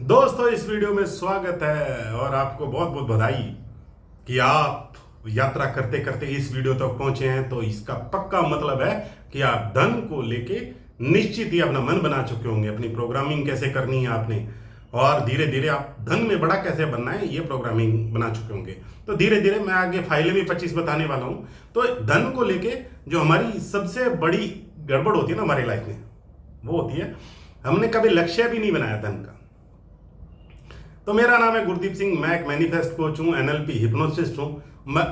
दोस्तों, इस वीडियो में स्वागत है और आपको बहुत बहुत बधाई कि आप यात्रा करते करते इस वीडियो तक पहुंचे हैं। तो इसका पक्का मतलब है कि आप धन को लेके निश्चित ही अपना मन बना चुके होंगे। अपनी प्रोग्रामिंग कैसे करनी है आपने, और धीरे धीरे आप धन में बड़ा कैसे बनना है ये प्रोग्रामिंग बना चुके होंगे। तो धीरे धीरे मैं आगे फाइलें भी 25 बताने वाला हूं। तो धन को लेके जो हमारी सबसे बड़ी गड़बड़ होती है ना हमारी लाइफ में, वो होती है हमने कभी लक्ष्य भी नहीं बनाया धन का। तो मेरा नाम है गुरदीप सिंह, मैं एक मैनिफेस्ट कोच हूँ, एनएलपी हिप्नोसिस्ट हूँ।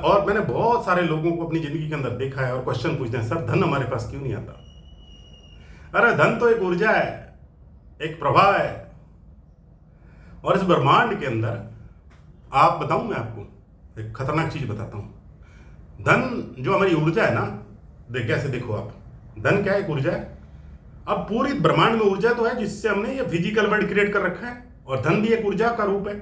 और मैंने बहुत सारे लोगों को अपनी जिंदगी के अंदर देखा है और क्वेश्चन पूछते हैं, सर धन हमारे पास क्यों नहीं आता? अरे धन तो एक ऊर्जा है, एक प्रवाह है। और इस ब्रह्मांड के अंदर आप बताऊं, मैं आपको एक खतरनाक चीज बताता हूं। धन जो हमारी ऊर्जा है ना, कैसे देखो आप, धन क्या है? एक ऊर्जा है। अब पूरी ब्रह्मांड में ऊर्जा तो है जिससे हमने ये फिजिकल वर्ल्ड क्रिएट कर रखा है, और धन भी एक ऊर्जा का रूप है।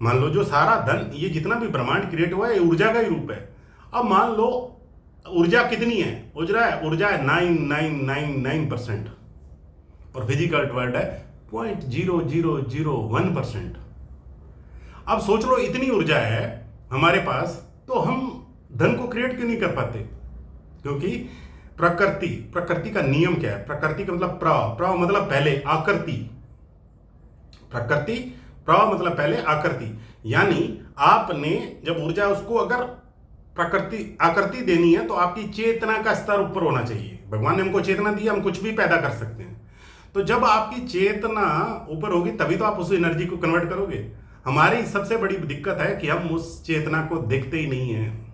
मान लो जो सारा धन, ये जितना भी ब्रह्मांड क्रिएट हुआ है, ये ऊर्जा का ही रूप है। अब मान लो ऊर्जा कितनी है? ऊर्जा है 9999%, और फिजिकल वर्ल्ड है 0.0001%। अब सोच लो, इतनी ऊर्जा है हमारे पास, तो हम धन को क्रिएट क्यों नहीं कर पाते? क्योंकि प्रकृति का नियम क्या है? प्रकृति का मतलब प्रव मतलब पहले, आकृति। प्रकृति, प्रवाह मतलब पहले, आकृति। यानी आपने जब ऊर्जा, उसको अगर आकृति देनी है तो आपकी चेतना का स्तर ऊपर होना चाहिए। भगवान ने हमको चेतना दी, हम कुछ भी पैदा कर सकते हैं। तो जब आपकी चेतना ऊपर होगी तभी तो आप उस एनर्जी को कन्वर्ट करोगे। हमारी सबसे बड़ी दिक्कत है कि हम उस चेतना को देखते ही नहीं है।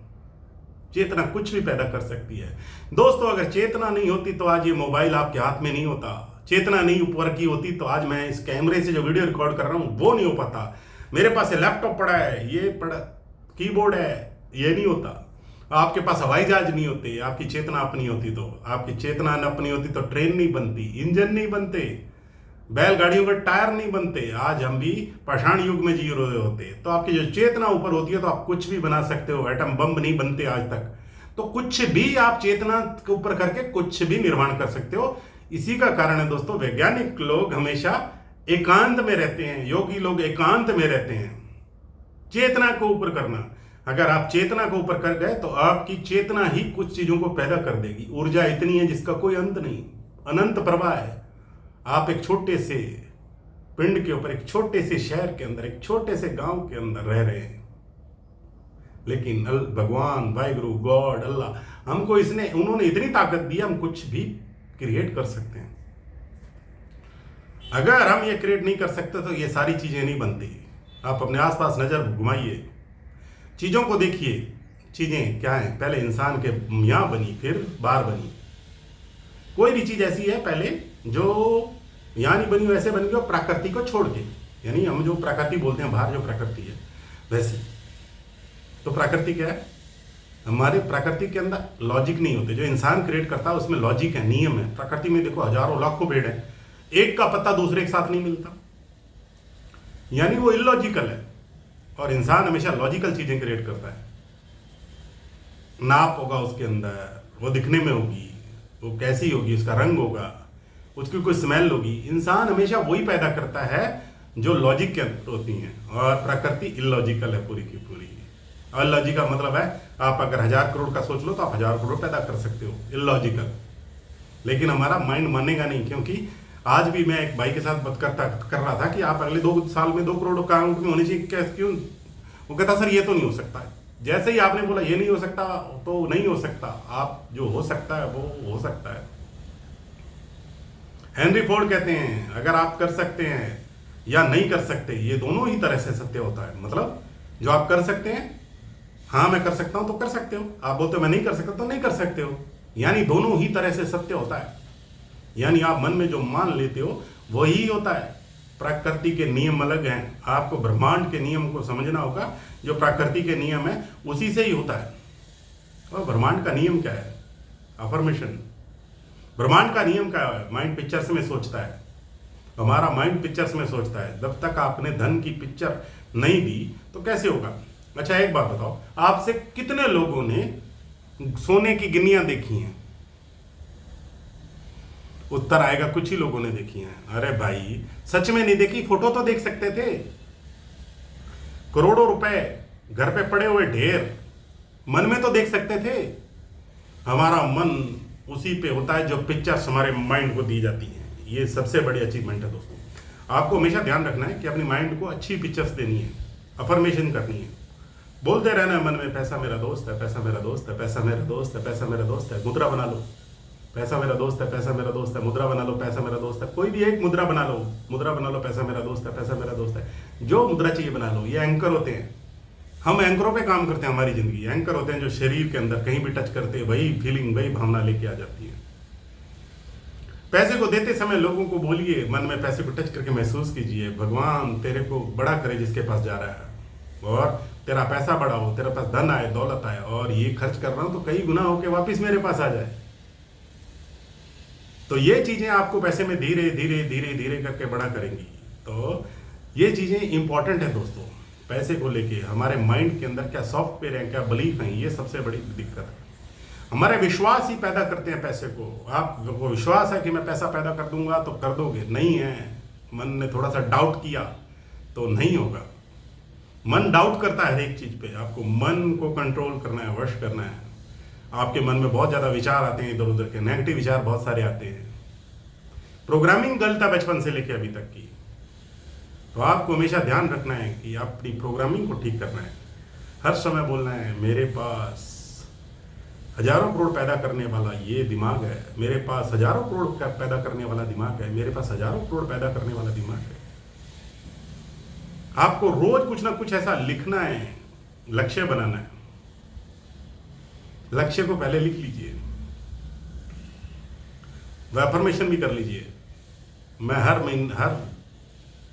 चेतना कुछ भी पैदा कर सकती है दोस्तों। अगर चेतना नहीं होती तो आज ये मोबाइल आपके हाथ में नहीं होता। चेतना नहीं ऊपर की होती तो आज मैं इस कैमरे से जो वीडियो रिकॉर्ड कर रहा हूं वो नहीं हो पाता। मेरे पास ये लैपटॉप पड़ा है, ये पड़ा कीबोर्ड है, ये नहीं होता। आपके पास हवाई जहाज नहीं होते, आपकी चेतना अपनी होती तो। आपकी चेतना अपनी होती तो ट्रेन नहीं बनती, इंजन नहीं बनते, बैलगाड़ियों के टायर नहीं बनते, आज हम भी पाषाण युग में जी रहे होते। तो आपकी जो चेतना ऊपर होती है तो आप कुछ भी बना सकते हो। एटम बम नहीं बनते आज तक। तो कुछ भी आप चेतना के ऊपर करके कुछ भी निर्माण कर सकते हो। इसी का कारण है दोस्तों, वैज्ञानिक लोग हमेशा एकांत में रहते हैं, योगी लोग एकांत में रहते हैं। चेतना को ऊपर करना, अगर आप चेतना को ऊपर कर गए तो आपकी चेतना ही कुछ चीजों को पैदा कर देगी। ऊर्जा इतनी है जिसका कोई अंत नहीं, अनंत प्रवाह है। आप एक छोटे से पिंड के ऊपर, एक छोटे से शहर के अंदर, एक छोटे से गांव के अंदर रह रहे हैं, लेकिन भगवान, वाहिगुरु, गॉड, अल्लाह हमको उन्होंने इतनी ताकत दी, हम कुछ भी क्रिएट कर सकते हैं। अगर हम ये क्रिएट नहीं कर सकते तो ये सारी चीजें नहीं बनती। आप अपने आसपास नजर घुमाइए, चीजों को देखिए, चीजें क्या हैं। पहले इंसान के यहां बनी, फिर बाहर बनी। कोई भी चीज ऐसी है पहले जो यहां नहीं बनी, वैसे बन गई, और प्रकृति को छोड़ के, यानी हम जो प्रकृति बोलते हैं बाहर, जो प्रकृति है वैसे। तो प्रकृति क्या है? हमारे प्रकृति के अंदर लॉजिक नहीं होते। जो इंसान क्रिएट करता है उसमें लॉजिक है, नियम है। प्रकृति में देखो हजारों लाखों पेड़ है, एक का पत्ता दूसरे के साथ नहीं मिलता, यानी वो इलॉजिकल है। और इंसान हमेशा लॉजिकल चीजें क्रिएट करता है। नाप होगा उसके अंदर, वो दिखने में होगी, वो कैसी होगी, उसका रंग होगा, उसकी कोई स्मेल होगी। इंसान हमेशा वही पैदा करता है जो लॉजिक के अंदर होती है, और प्रकृति इलॉजिकल है पूरी की पूरी। अलॉजिक का मतलब है, आप अगर 1000 करोड़ का सोच लो तो आप 1000 करोड़ पैदा कर सकते हो, इलॉजिकल। लेकिन हमारा माइंड मानेगा नहीं, क्योंकि आज भी मैं एक भाई के साथ बात कर रहा था कि आप अगले 2 साल में 2 करोड़ अकाउंट में होनी चाहिए, कैसे, क्यों? वो कहता सर ये तो नहीं हो सकता। जैसे ही आपने बोला ये नहीं हो सकता, तो नहीं हो सकता। आप जो हो सकता है वो हो सकता है। हेनरी फोर्ड कहते हैं, अगर आप कर सकते हैं या नहीं कर सकते, ये दोनों ही तरह से सत्य होता है। मतलब जो आप कर सकते हैं, हाँ मैं कर सकता हूं तो कर सकते हो, आप बोलते हो मैं नहीं कर सकता तो नहीं कर सकते हो, यानी दोनों ही तरह से सत्य होता है। यानी आप मन में जो मान लेते हो वही होता है। प्रकृति के नियम अलग हैं, आपको ब्रह्मांड के नियम को समझना होगा। जो प्रकृति के नियम है उसी से ही होता है। और ब्रह्मांड का नियम क्या है? अफर्मेशन। ब्रह्मांड का नियम क्या है? माइंड पिक्चर्स में सोचता है। हमारा माइंड पिक्चर्स में सोचता है। जब तक आपने धन की पिक्चर नहीं दी तो कैसे होगा? अच्छा एक बात बताओ, आपसे कितने लोगों ने सोने की गिन्नियां देखी हैं? उत्तर आएगा कुछ ही लोगों ने देखी हैं। अरे भाई सच में नहीं देखी, फोटो तो देख सकते थे। करोड़ों रुपए घर पे पड़े हुए ढेर, मन में तो देख सकते थे। हमारा मन उसी पे होता है जो पिक्चर्स हमारे माइंड को दी जाती हैं। ये सबसे बड़ी अचीवमेंट है दोस्तों। आपको हमेशा ध्यान रखना है कि अपनी माइंड को अच्छी पिक्चर्स देनी है, अफर्मेशन करनी है, बोलते रहना है मन में, पैसा मेरा दोस्त है, पैसा मेरा दोस्त है, पैसा मेरा दोस्त है, पैसा मेरा दोस्त है। मुद्रा बना लो, पैसा मेरा दोस्त है, पैसा मेरा दोस्त है। मुद्रा बना लो, पैसा मेरा दोस्त है। कोई भी एक मुद्रा बना लो, मुद्रा बना लो, पैसा मेरा दोस्त है, पैसा मेरा दोस्त है। जो मुद्रा चाहिए बना लो। ये एंकर होते हैं, हम एंकरों पे काम करते हैं। हमारी जिंदगी एंकर होते हैं जो शरीर के अंदर कहीं भी टच करते हैं, वही फीलिंग, वही भावना लेके आ जाती है। पैसे को देते समय लोगों को बोलिए, मन में पैसे को टच करके महसूस कीजिए, भगवान तेरे को बड़ा करे जिसके पास जा रहा है, और तेरा पैसा बड़ा हो, तेरे पास धन आए, दौलत आए, और ये खर्च कर रहा हूं तो कई गुना होके वापिस मेरे पास आ जाए। तो ये चीजें आपको पैसे में धीरे धीरे धीरे धीरे करके बड़ा करेंगी। तो ये चीजें इंपॉर्टेंट है दोस्तों। पैसे को लेके हमारे माइंड के अंदर क्या सॉफ्टवेयर है, क्या बिलीफ है, ये सबसे बड़ी दिक्कत है। हमारे विश्वास ही पैदा करते हैं पैसे को। आपको विश्वास है कि मैं पैसा पैदा कर दूंगा तो कर दोगे, नहीं है। मन ने थोड़ा सा डाउट किया तो नहीं होगा। मन डाउट करता है हर एक चीज पे। आपको मन को कंट्रोल करना है, वश करना है। आपके मन में बहुत ज्यादा विचार आते हैं, इधर उधर के नेगेटिव विचार बहुत सारे आते हैं। प्रोग्रामिंग गलत है बचपन से लेके अभी तक की। तो आपको हमेशा ध्यान रखना है कि अपनी प्रोग्रामिंग को ठीक करना है। हर समय बोलना है, मेरे पास हजारों करोड़ पैदा करने वाला ये दिमाग है, मेरे पास हजारों करोड़ पैदा करने वाला दिमाग है, मेरे पास हजारों करोड़ पैदा करने वाला दिमाग है। आपको रोज कुछ ना कुछ ऐसा लिखना है, लक्ष्य बनाना है। लक्ष्य को पहले लिख लीजिए, वह अफर्मेशन भी कर लीजिए। मैं हर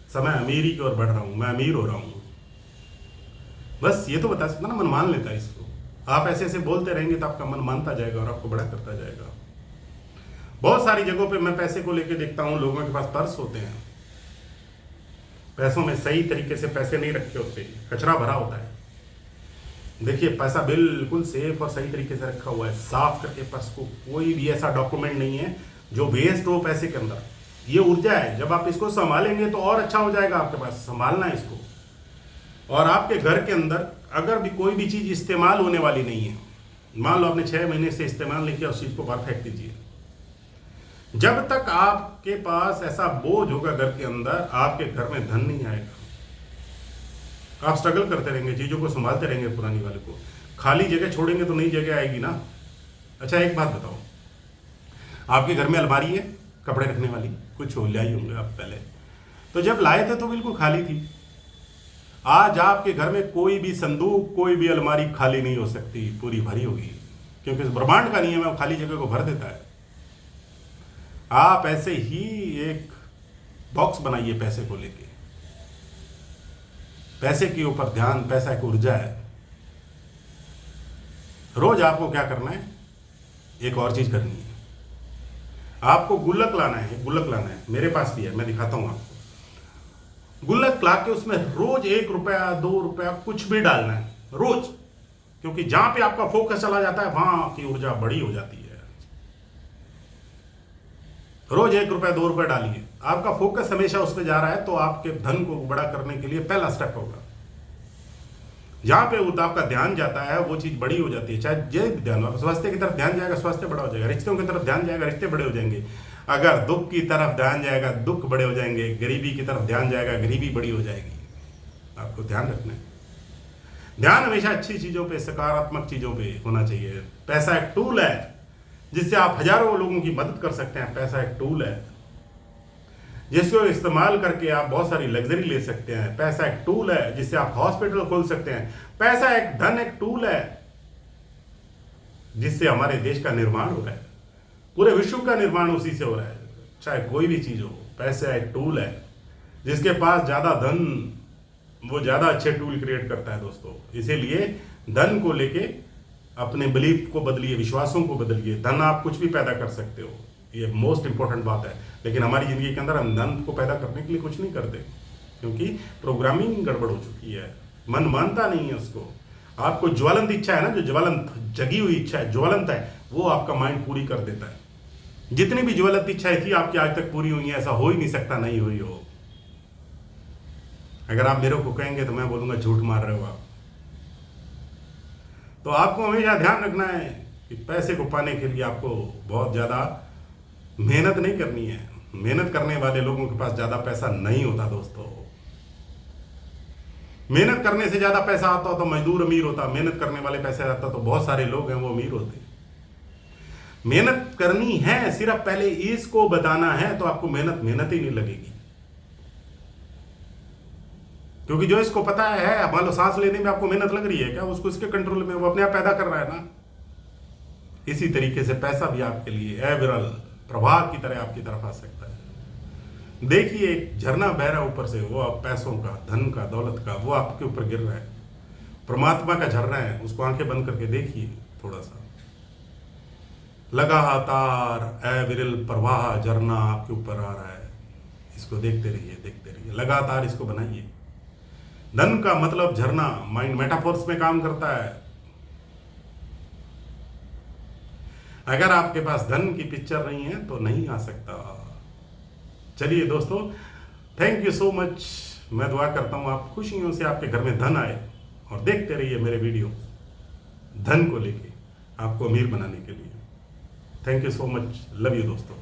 समय अमीरी की ओर बढ़ रहा हूं, मैं अमीर हो रहा हूं। बस ये तो बता सकता ना, मन मान लेता है इसको। आप ऐसे ऐसे बोलते रहेंगे तो आपका मन मानता जाएगा और आपको बड़ा करता जाएगा। बहुत सारी जगहों पे मैं पैसे को लेके देखता हूं, लोगों के पास पर्स होते हैं, पैसों में सही तरीके से पैसे नहीं रखे होते, कचरा भरा होता है। देखिए पैसा बिल्कुल सेफ और सही तरीके से रखा हुआ है, साफ करके पर्स को। कोई भी ऐसा डॉक्यूमेंट नहीं है जो वेस्ट हो पैसे के अंदर। ये ऊर्जा है, जब आप इसको संभालेंगे तो और अच्छा हो जाएगा आपके पास। संभालना है इसको। और आपके घर के अंदर अगर भी कोई भी चीज इस्तेमाल होने वाली नहीं है, मान लो आपने 6 महीने से इस्तेमाल नहीं किया, उस चीज को बाहर फेंक दीजिए। जब तक आपके पास ऐसा बोझ होगा घर के अंदर, आपके घर में धन नहीं आएगा। आप स्ट्रगल करते रहेंगे, चीजों को संभालते रहेंगे, पुरानी वाले को। खाली जगह छोड़ेंगे तो नई जगह आएगी ना। अच्छा एक बात बताओ, आपके घर में अलमारी है कपड़े रखने वाली, कुछ हो लाई होंगे आप पहले, तो जब लाए थे तो बिल्कुल खाली थी। आज आपके घर में कोई भी संदूक, कोई भी अलमारी खाली नहीं हो सकती, पूरी भरी होगी, क्योंकि इस ब्रह्मांड का नियम है, वो खाली जगह को भर देता है। आप ऐसे ही एक बॉक्स बनाइए पैसे को लेके। पैसे के ऊपर ध्यान, पैसा एक ऊर्जा है। रोज आपको क्या करना है, एक और चीज करनी है। आपको गुल्लक लाना है, गुल्लक लाना है। मेरे पास भी है, मैं दिखाता हूं आपको। गुल्लक ला के उसमें रोज 1 रुपया 2 रुपया कुछ भी डालना है रोज, क्योंकि जहां पे आपका फोकस चला जाता है वहां की ऊर्जा बड़ी हो जाती है। रोज 1 रुपया 2 रुपया डालिए। आपका फोकस हमेशा उस पर जा रहा है तो आपके धन को बड़ा करने के लिए पहला स्टेप होगा। जहां पे आपका ध्यान जाता है वो चीज बड़ी हो जाती है। चाहे जय ध्यान हो, स्वास्थ्य की तरफ ध्यान जाएगा, स्वास्थ्य बड़ा हो जाएगा। रिश्तों की तरफ ध्यान जाएगा, रिश्ते बड़े हो जाएंगे। अगर दुख की तरफ ध्यान जाएगा, दुख बड़े हो जाएंगे। गरीबी की तरफ ध्यान जाएगा, गरीबी बड़ी हो जाएगी। आपको ध्यान रखना है। ध्यान हमेशा अच्छी चीजों पे, सकारात्मक चीजों पे होना चाहिए। पैसा एक टूल है जिससे आप हजारों लोगों की मदद कर सकते हैं। पैसा एक टूल है जिसको इस्तेमाल करके आप बहुत सारी लग्जरी ले सकते हैं। पैसा एक टूल है जिससे आप हॉस्पिटल खोल सकते हैं। पैसा एक धन, एक टूल है जिससे हमारे देश का निर्माण हो रहा है, पूरे विश्व का निर्माण उसी से हो रहा है। चाहे कोई भी चीज हो, पैसा एक टूल है। जिसके पास ज्यादा धन, वो ज्यादा अच्छे टूल क्रिएट करता है दोस्तों। इसीलिए धन को लेके अपने बिलीफ को बदलिए, विश्वासों को बदलिए। धन आप कुछ भी पैदा कर सकते हो, ये मोस्ट इंपॉर्टेंट बात है। लेकिन हमारी जिंदगी के अंदर हम धन को पैदा करने के लिए कुछ नहीं करते, क्योंकि प्रोग्रामिंग गड़बड़ हो चुकी है। मन मानता नहीं है उसको। आपको ज्वलंत इच्छा है ना, जो ज्वलंत जगी हुई इच्छा है, ज्वलंत है, वो आपका माइंड पूरी कर देता है। जितनी भी ज्वलंत इच्छाएं थी आपकी आज तक पूरी हुई हैं, ऐसा हो ही नहीं सकता नहीं हुई हो। अगर आप मेरे को कहेंगे तो मैं बोलूंगा झूठ मार रहे हो आप। तो आपको हमेशा ध्यान रखना है कि पैसे को पाने के लिए आपको बहुत ज़्यादा मेहनत नहीं करनी है। मेहनत करने वाले लोगों के पास ज़्यादा पैसा नहीं होता दोस्तों। मेहनत करने से ज़्यादा पैसा आता तो मजदूर अमीर होता, मेहनत करने वाले पैसे आता तो बहुत सारे लोग हैं वो अमीर होते। मेहनत करनी है, सिर्फ पहले इसको बताना है तो आपको मेहनत ही नहीं लगेगी। क्योंकि जो इसको पता है, मान लो सांस लेने में आपको मेहनत लग रही है क्या, उसको इसके कंट्रोल में, वो अपने आप पैदा कर रहा है ना। इसी तरीके से पैसा भी आपके लिए अविरल प्रवाह की तरह आपकी तरफ आ सकता है। देखिए एक झरना बह रहा है ऊपर से, वो आप पैसों का, धन का, दौलत का, वो आपके ऊपर गिर रहा है। परमात्मा का झरना है, उसको आंखें बंद करके देखिए थोड़ा सा। लगातार अविरल प्रवाह झरना आपके ऊपर आ रहा है, इसको देखते रहिए, लगातार इसको बनाइए। धन का मतलब झरना, माइंड मेटाफोर्स में काम करता है। अगर आपके पास धन की पिक्चर नहीं है तो नहीं आ सकता। चलिए दोस्तों, थैंक यू सो मच। मैं दुआ करता हूं आप खुशियों से आपके घर में धन आए, और देखते रहिए मेरे वीडियो धन को लेके आपको अमीर बनाने के लिए। Thank you so much, love you दोस्तों।